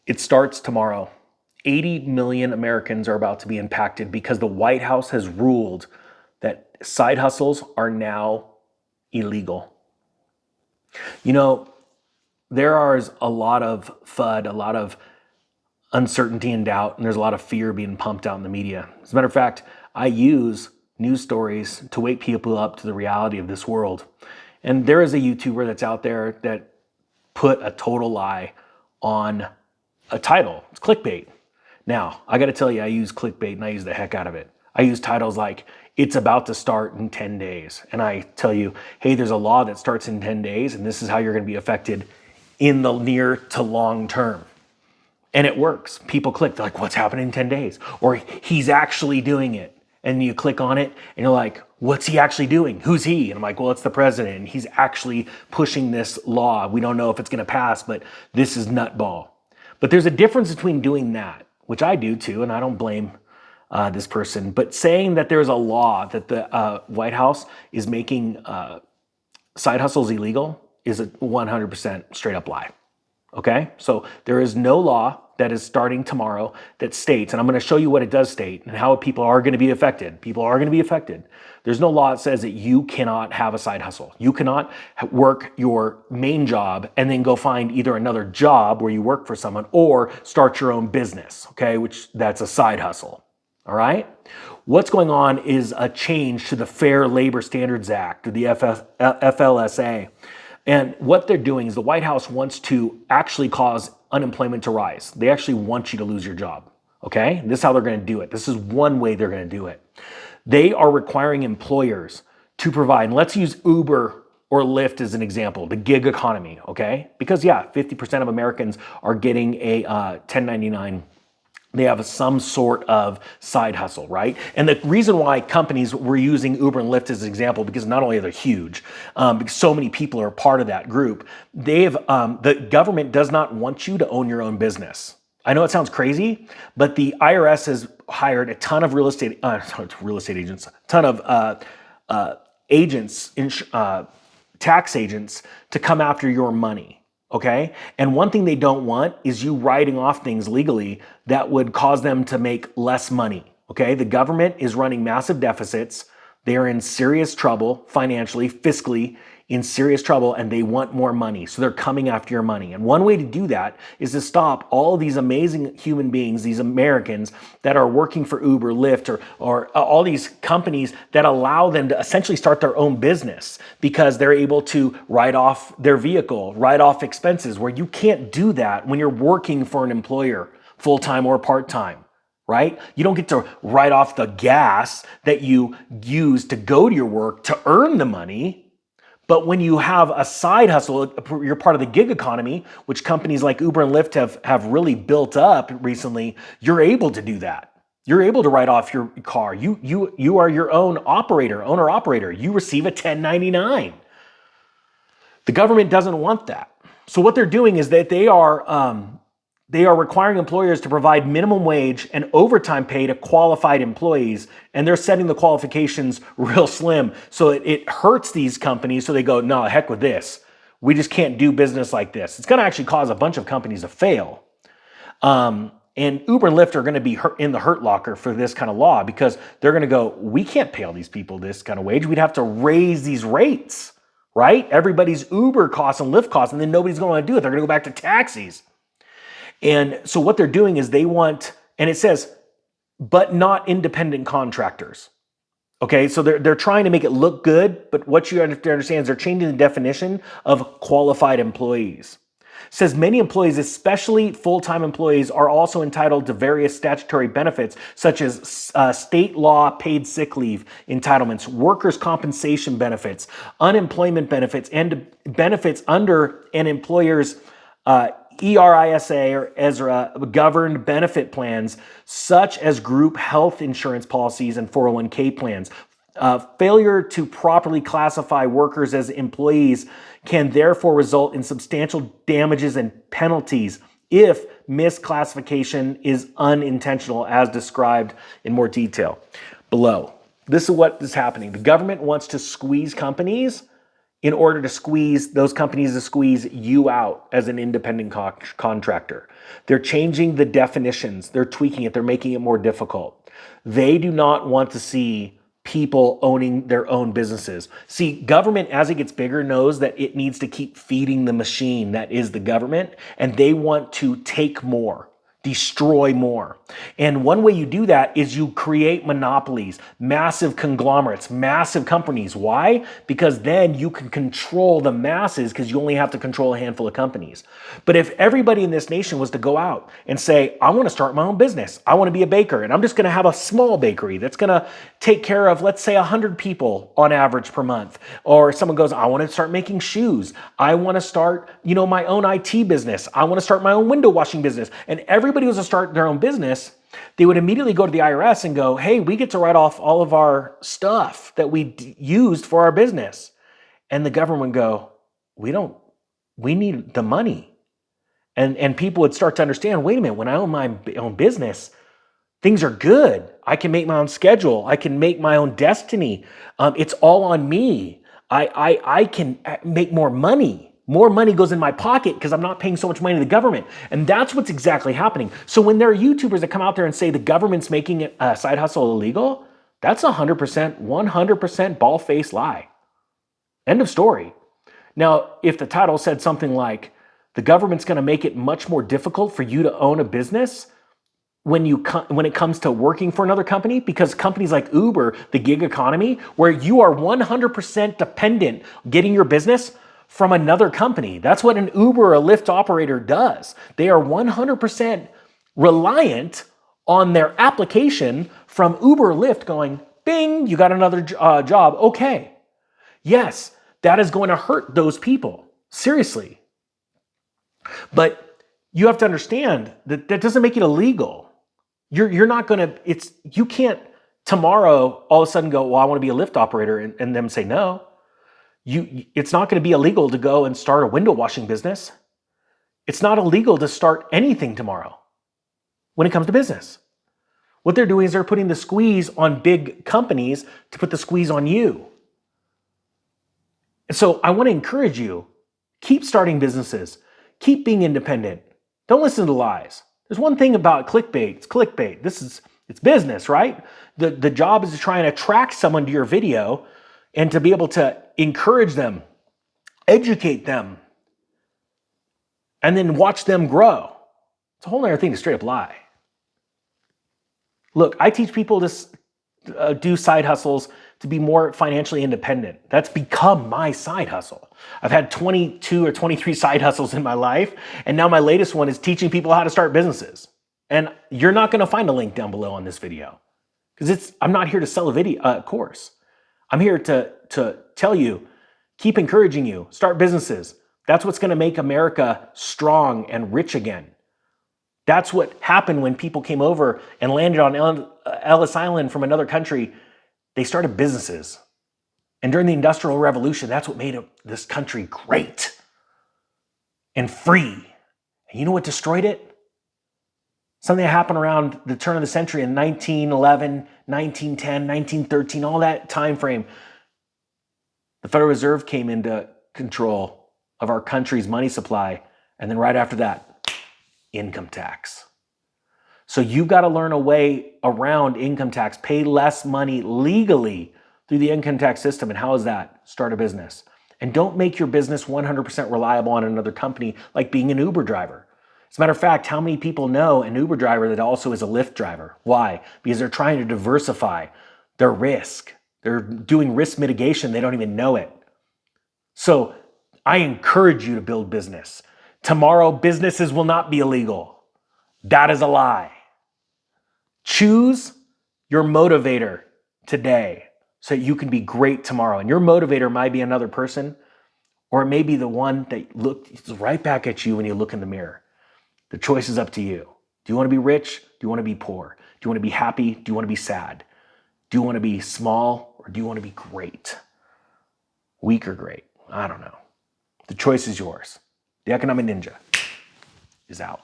It starts tomorrow. 80 million Americans are about to be impacted because the White House has ruled that side hustles are now illegal. You know, there is a lot of FUD, a lot of uncertainty and doubt, and there's a lot of fear being pumped out in the media. As a matter of fact, I use news stories to wake people up to the reality of this world. And there is a YouTuber that's out there that put a total lie on a title. It's clickbait. Now, I got to tell you, I use clickbait and I use the heck out of it. I use titles like, it's about to start in 10 days. And I tell you, hey, there's a law that starts in 10 days, and this is how you're going to be affected in the near to long term. And it works. People click, they're like, what's happening in 10 days? Or he's actually doing it. And you click on it and you're like, what's he actually doing? Who's he? And I'm like, well, it's the president. And he's actually pushing this law. We don't know if it's going to pass, but this is nutball. But there's a difference between doing that, which I do too, and I don't blame this person, but saying that there's a law that the White House is making side hustles illegal is a 100% straight up lie. Okay? So there is no law that is starting tomorrow that states, and I'm going to show you what it does state and how people are going to be affected. People are going to be affected. There's no law that says that you cannot have a side hustle. You cannot work your main job and then go find either another job where you work for someone or start your own business, okay? Which that's a side hustle. All right? What's going on is a change to the Fair Labor Standards Act, or the FLSA. And what they're doing is the White House wants to actually cause unemployment to rise. They actually want you to lose your job. Okay? This is how they're going to do it. This is one way they're going to do it. They are requiring employers to provide, and let's use Uber or Lyft as an example, the gig economy, okay? Because yeah, 50% of Americans are getting a 1099. They have some sort of side hustle, right? And the reason why companies were using Uber and Lyft as an example, because not only are they huge, because so many people are part of that group, the government does not want you to own your own business. I know it sounds crazy, but the IRS has hired a ton of real estate agents, a ton of agents, tax agents to come after your money. Okay? And one thing they don't want is you writing off things legally that would cause them to make less money. Okay? The government is running massive deficits. They are in serious trouble financially, fiscally, in serious trouble, and they want more money. So they're coming after your money. And one way to do that is to stop all of these amazing human beings, these Americans that are working for Uber, Lyft, or all these companies that allow them to essentially start their own business because they're able to write off their vehicle, write off expenses, where you can't do that when you're working for an employer, full-time or part-time. Right? You don't get to write off the gas that you use to go to your work to earn the money. But when you have a side hustle, you're part of the gig economy, which companies like Uber and Lyft have really built up recently, you're able to do that. You're able to write off your car. You are your own owner-operator. You receive a 1099. The government doesn't want that. So what they're doing is that they are requiring employers to provide minimum wage and overtime pay to qualified employees, and they're setting the qualifications real slim. So it hurts these companies, so they go, no, heck with this. We just can't do business like this. It's going to actually cause a bunch of companies to fail. And Uber and Lyft are going to be in the hurt locker for this kind of law because they're going to go, we can't pay all these people this kind of wage. We'd have to raise these rates, right? Everybody's Uber costs and Lyft costs, and then nobody's going to want to do it. They're going to go back to taxis. And so what they're doing is they want, and it says, but not independent contractors. Okay, so they're trying to make it look good, but what you have to understand is they're changing the definition of qualified employees. It says many employees, especially full-time employees, are also entitled to various statutory benefits, such as state law paid sick leave entitlements, workers' compensation benefits, unemployment benefits, and benefits under an employer's ERISA or ESRA governed benefit plans, such as group health insurance policies and 401k plans. Failure to properly classify workers as employees can therefore result in substantial damages and penalties if misclassification is unintentional, as described in more detail below. This is what is happening. The government wants to squeeze companies in order to squeeze those companies to squeeze you out as an independent contractor. They're changing the definitions. They're tweaking it. They're making it more difficult. They do not want to see people owning their own businesses. See, government, as it gets bigger, knows that it needs to keep feeding the machine that is the government, and they want to take more, destroy more. And one way you do that is you create monopolies, massive conglomerates, massive companies. Why? Because then you can control the masses because you only have to control a handful of companies. But if everybody in this nation was to go out and say, I want to start my own business, I want to be a baker, and I'm just going to have a small bakery that's going to take care of, let's say, 100 people on average per month. Or someone goes, I want to start making shoes. I want to start, my own IT business. I want to start my own window washing business. And everybody was to start their own business, they would immediately go to the IRS and go, hey, we get to write off all of our stuff that we used for our business. And the government would go, we need the money. And people would start to understand, wait a minute, when I own my own business, things are good. I can make my own schedule. I can make my own destiny. It's all on me. I can make more money. More money goes in my pocket because I'm not paying so much money to the government. And that's what's exactly happening. So when there are YouTubers that come out there and say the government's making a side hustle illegal, that's 100% bald-faced lie. End of story. Now, if the title said something like, the government's going to make it much more difficult for you to own a business when it comes to working for another company, because companies like Uber, the gig economy, where you are 100% dependent getting your business from another company. That's what an Uber or a Lyft operator does. They are 100% reliant on their application from Uber or Lyft going, bing, you got another job. Okay. Yes, that is going to hurt those people. Seriously. But you have to understand that that doesn't make it illegal. You're not going to, you can't tomorrow all of a sudden go, well, I want to be a Lyft operator and them say no. It's not going to be illegal to go and start a window washing business. It's not illegal to start anything tomorrow when it comes to business. What they're doing is they're putting the squeeze on big companies to put the squeeze on you. And so I want to encourage you, keep starting businesses, keep being independent. Don't listen to lies. There's one thing about clickbait. It's clickbait. It's business, right? The job is to try and attract someone to your video and to be able to encourage them, educate them, and then watch them grow. It's a whole other thing to straight up lie. Look, I teach people to do side hustles to be more financially independent. That's become my side hustle. I've had 22 or 23 side hustles in my life, and now my latest one is teaching people how to start businesses. And you're not going to find a link down below on this video because I'm not here to sell a course. I'm here to tell you, keep encouraging you, start businesses. That's what's going to make America strong and rich again. That's what happened when people came over and landed on Ellis Island from another country. They started businesses. And during the Industrial Revolution, that's what made this country great and free. And you know what destroyed it? Something that happened around the turn of the century in 1911, 1910, 1913, all that time frame. The Federal Reserve came into control of our country's money supply. And then right after that, income tax. So you've got to learn a way around income tax, pay less money legally through the income tax system. And how is that? Start a business. And don't make your business 100% reliable on another company, like being an Uber driver. As a matter of fact, how many people know an Uber driver that also is a Lyft driver? Why? Because they're trying to diversify their risk. They're doing risk mitigation. They don't even know it. So I encourage you to build business. Tomorrow, businesses will not be illegal. That is a lie. Choose your motivator today so that you can be great tomorrow. And your motivator might be another person, or it may be the one that looks right back at you when you look in the mirror. The choice is up to you. Do you want to be rich? Do you want to be poor? Do you want to be happy? Do you want to be sad? Do you want to be small, or do you want to be great? Weak or great? I don't know. The choice is yours. The Economic Ninja is out.